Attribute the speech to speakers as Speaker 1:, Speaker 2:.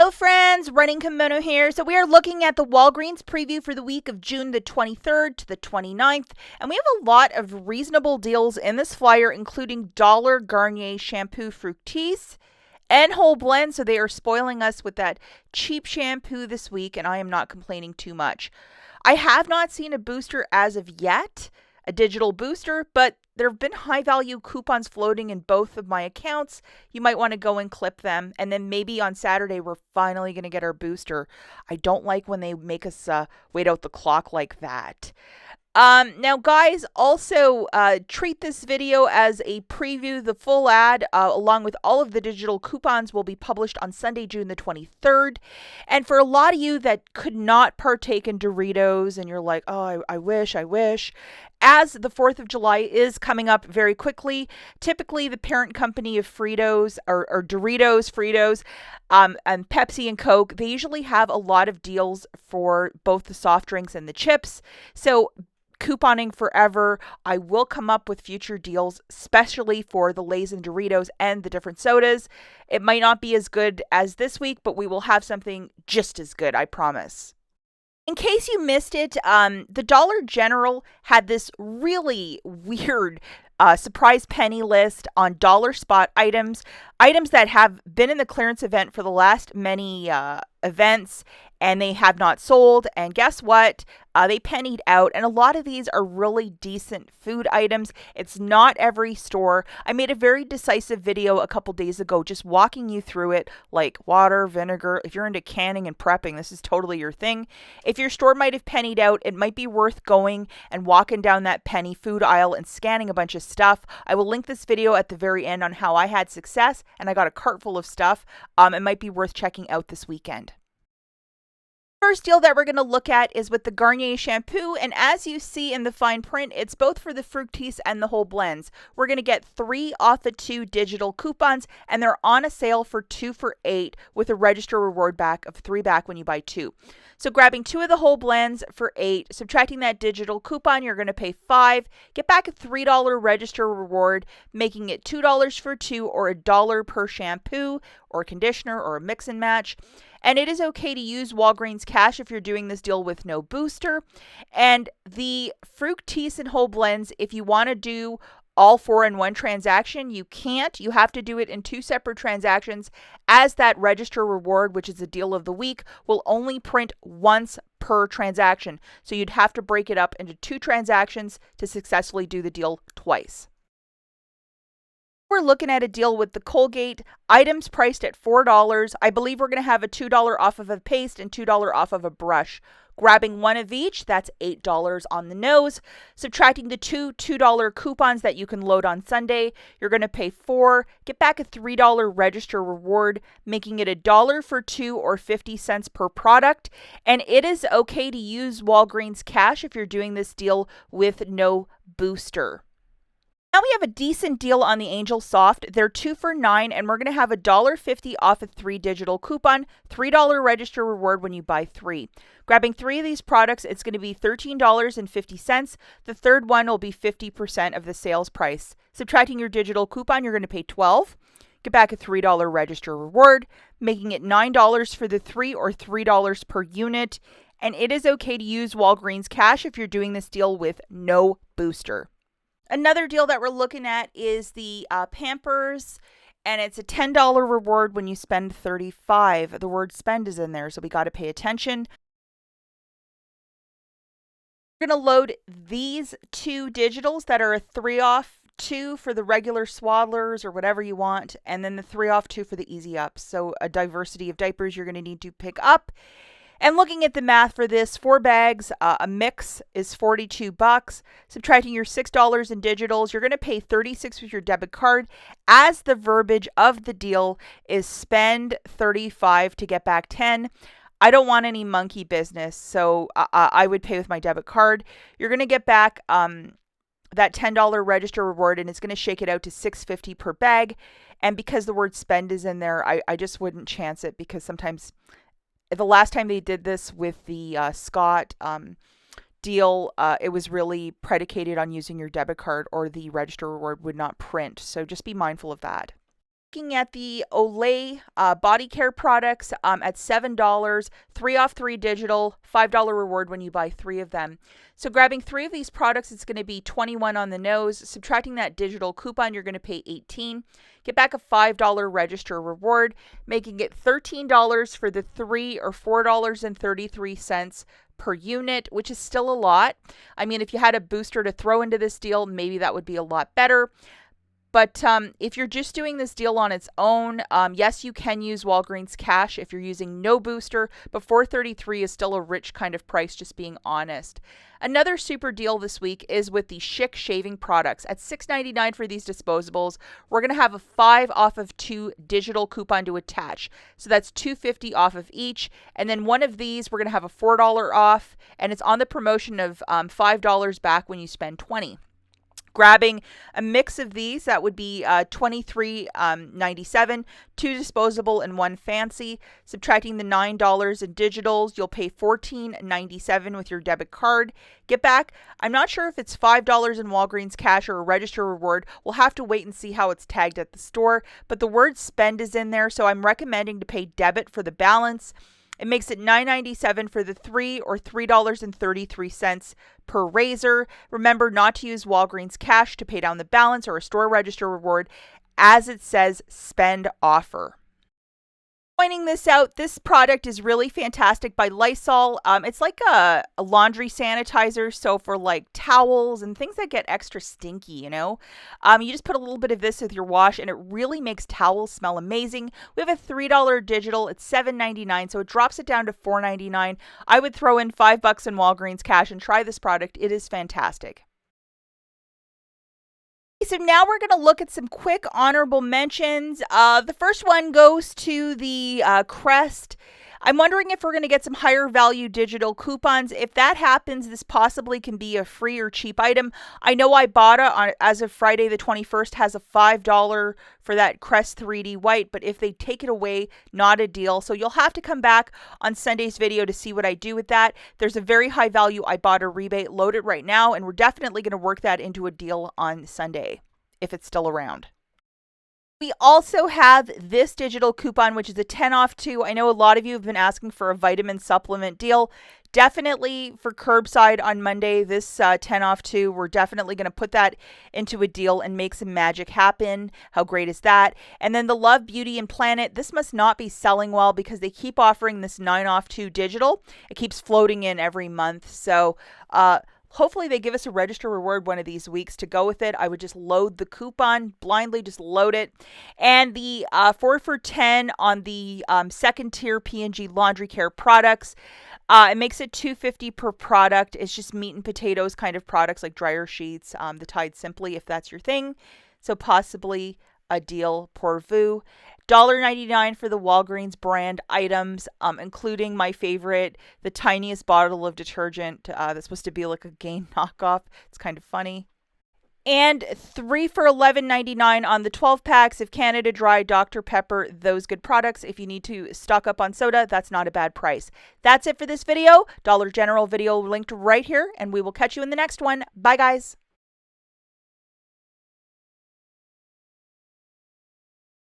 Speaker 1: Hello friends, Running Kimono here. So we are looking at the Walgreens preview for the week of June the 23rd to the 29th. And we have a lot of reasonable deals in this flyer, including Dollar Garnier Shampoo Fructis and Whole Blend. So they are spoiling us with that cheap shampoo this week, and I am not complaining too much. I have not seen a booster as of yet, a digital booster, but there have been high value coupons floating in both of my accounts. You might want to go and clip them. And then maybe on Saturday, we're finally going to get our booster. I don't like when they make us wait out the clock like that. Now, guys, also treat this video as a preview. The full ad, along with all of the digital coupons, will be published on Sunday, June the 23rd. And for a lot of you that could not partake in Doritos and you're like, oh, I wish, as the 4th of July is coming up very quickly, typically the parent company of Fritos or Doritos, Fritos, and Pepsi and Coke, they usually have a lot of deals for both the soft drinks and the chips. So couponing forever. I will come up with future deals, especially for the Lays and Doritos and the different sodas. It might not be as good as this week, but we will have something just as good, I promise. In case you missed it, the Dollar General had this really weird surprise penny list on dollar spot items that have been in the clearance event for the last many events, and they have not sold. And guess what? They pennied out, and a lot of these are really decent food items. It's not every store. I made a very decisive video a couple days ago just walking you through it, like water, vinegar. If you're into canning and prepping, this is totally your thing. If your store might have pennied out, it might be worth going and walking down that penny food aisle and scanning a bunch of stuff. I will link this video at the very end on how I had success, and I got a cart full of stuff. It might be worth checking out this weekend. First deal that we're going to look at is with the Garnier shampoo, and as you see in the fine print, it's both for the Fructis and the Whole Blends. We're going to get 3 off of 2 digital coupons, and they're on a sale for 2 for $8 with a register reward back of 3 back when you buy 2. So grabbing 2 of the Whole Blends for $8, subtracting that digital coupon, you're going to pay $5, get back a $3 register reward, making it $2 for 2 or $1 per shampoo or conditioner or a mix and match. And it is okay to use Walgreens cash if you're doing this deal with no booster. And the Fructis and Whole Blends, if you want to do all 4 in one transaction, you can't. You have to do it in 2 separate transactions, as that register reward, which is the deal of the week, will only print once per transaction. So you'd have to break it up into 2 transactions to successfully do the deal twice. We're looking at a deal with the Colgate, items priced at $4. I believe we're going to have a $2 off of a paste and $2 off of a brush. Grabbing 1 of each, that's $8 on the nose. Subtracting the two $2 coupons that you can load on Sunday, you're going to pay $4, get back a $3 register reward, making it $1 for 2 or 50 cents per product. And it is okay to use Walgreens cash if you're doing this deal with no booster. Now we have a decent deal on the Angel Soft. They're 2 for $9, and we're going to have a $1.50 off a 3 digital coupon, $3 register reward when you buy 3. Grabbing 3 of these products, it's going to be $13.50. The third one will be 50% of the sales price. Subtracting your digital coupon, you're going to pay $12. Get back a $3 register reward, making it $9 for the 3 or $3 per unit. And it is okay to use Walgreens cash if you're doing this deal with no booster. Another deal that we're looking at is the Pampers, and it's a $10 reward when you spend $35. The word spend is in there, so we got to pay attention. We're going to load these 2 digitals that are a 3 off 2 for the regular swaddlers or whatever you want, and then the 3 off 2 for the easy ups. So a diversity of diapers you're going to need to pick up. And looking at the math for this, 4 bags, a mix is $42. Subtracting your $6 in digitals, you're going to pay $36 with your debit card, as the verbiage of the deal is spend $35 to get back $10. I don't want any monkey business, so I would pay with my debit card. You're going to get back that $10 register reward, and it's going to shake it out to $6.50 per bag. And because the word spend is in there, I just wouldn't chance it, because sometimes the last time they did this with the Scott deal, it was really predicated on using your debit card, or the register reward would not print. So just be mindful of that. looking at the Olay body care products at $7, 3 off 3 digital, $5 reward when you buy 3 of them. So grabbing 3 of these products, it's going to be $21 on the nose. Subtracting that digital coupon, you're going to pay $18. Get back a $5 register reward, making it $13 for the 3 or $4.33 per unit, which is still a lot. I mean, if you had a booster to throw into this deal, maybe that would be a lot better. But if you're just doing this deal on its own, yes, you can use Walgreens cash if you're using no booster, but $4.33 is still a rich kind of price, just being honest. Another super deal this week is with the Shik shaving products. At $6.99 for these disposables, we're going to have a 5 off of 2 digital coupon to attach. So that's $2.50 off of each. And then one of these, we're going to have a $4 off, and it's on the promotion of $5 back when you spend $20. Grabbing a mix of these, that would be $23.97, 2 disposable and 1 fancy. Subtracting the $9 in digitals, you'll pay $14.97 with your debit card. Get back, I'm not sure if it's $5 in Walgreens cash or a register reward. We'll have to wait and see how it's tagged at the store, but the word spend is in there, so I'm recommending to pay debit for the balance. It makes it $9.97 for the 3 or $3.33 per razor. Remember not to use Walgreens cash to pay down the balance or a store register reward, as it says spend offer. Pointing this out, this product is really fantastic by Lysol. It's like a laundry sanitizer, so for like towels and things that get extra stinky, you just put a little bit of this with your wash and it really makes towels smell amazing. We have a $3 digital, it's $7.99, so it drops it down to $4.99. I would throw in $5 in Walgreens cash and try this product. It is fantastic. So now we're going to look at some quick honorable mentions. The first one goes to the Crest. I'm wondering if we're going to get some higher value digital coupons. If that happens, this possibly can be a free or cheap item. I know IBOTTA, as of Friday the 21st, has a $5 for that Crest 3D white, but if they take it away, not a deal. So you'll have to come back on Sunday's video to see what I do with that. There's a very high value IBOTTA rebate loaded right now, and we're definitely going to work that into a deal on Sunday, if it's still around. We also have this digital coupon, which is a 10 off 2. I know a lot of you have been asking for a vitamin supplement deal. Definitely for curbside on Monday, this 10 off 2, we're definitely going to put that into a deal and make some magic happen. How great is that? And then the Love, Beauty, and Planet. This must not be selling well because they keep offering this 9 off 2 digital. It keeps floating in every month. So, hopefully they give us a register reward one of these weeks to go with it. I would just load the coupon, blindly just load it. And the 4 for $10 on the second tier P&G laundry care products. It makes it $2.50 per product. It's just meat and potatoes kind of products like dryer sheets, the Tide Simply, if that's your thing. So possibly a deal pour vous. $1.99 for the Walgreens brand items, including my favorite, the tiniest bottle of detergent that's supposed to be like a Gain knockoff. It's kind of funny. And 3 for $11.99 on the 12 packs of Canada Dry, Dr. Pepper, those good products. If you need to stock up on soda, that's not a bad price. That's it for this video. Dollar General video linked right here, and we will catch you in the next one. Bye, guys.